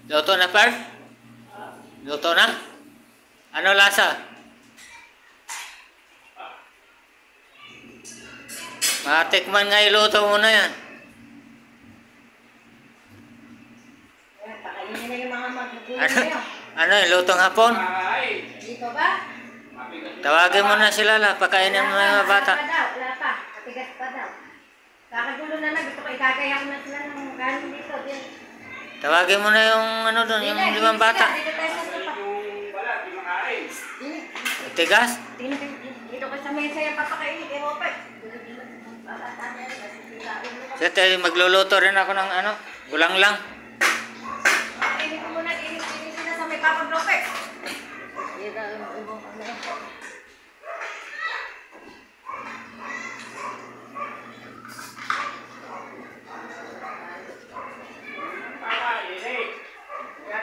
Luto na, Par? Luto na? Ano lasa? Matikman nga iluto mo na yan. Pakainin na yung mga magkukulo Ano? kayo. Ano, lutong hapon? Dito ba? Tawagin mo na sila la, pakainin mo na yung mga bata. Wala pa. Katigas pa daw. Kakagulo na lang. Gusto ko ikagaya ko na sila ng kanin dito. Tawagin mo na yung ano doon, yung limang bata. Dito tayo sa sopa. Tigas? Dito ko sa mesa yung papakainin kay Robert. Sige, tayo magluluto rin ako ng ano, gulang lang. Kainin ko muna. Kainin sila sa may Papa Robert. Dito yung ibang kamay.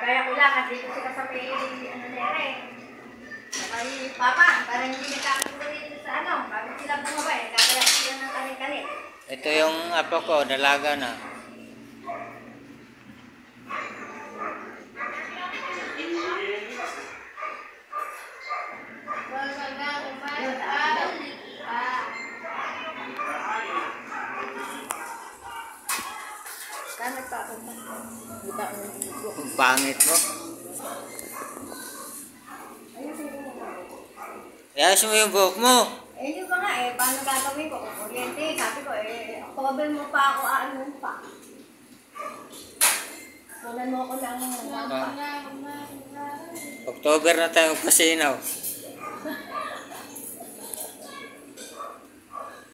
Kaya ko lang kasi dito sila sa may ano nere. Kay Papa, parang hindi nagkakagulo dito sa ano. Bago sila bumaba eh, kakaya sila ng kanin-kanin. Ito yung apo ko, dalaga na. Kanat pa ako. Ang pangit mo. Ayos mo yung buhok mo. Eh, yun pa nga eh, paano gagawin ko? Kuryente, sabi ko eh, October mo pa ako, ano pa. Kunan mo ako ng October na tayo pasinaw.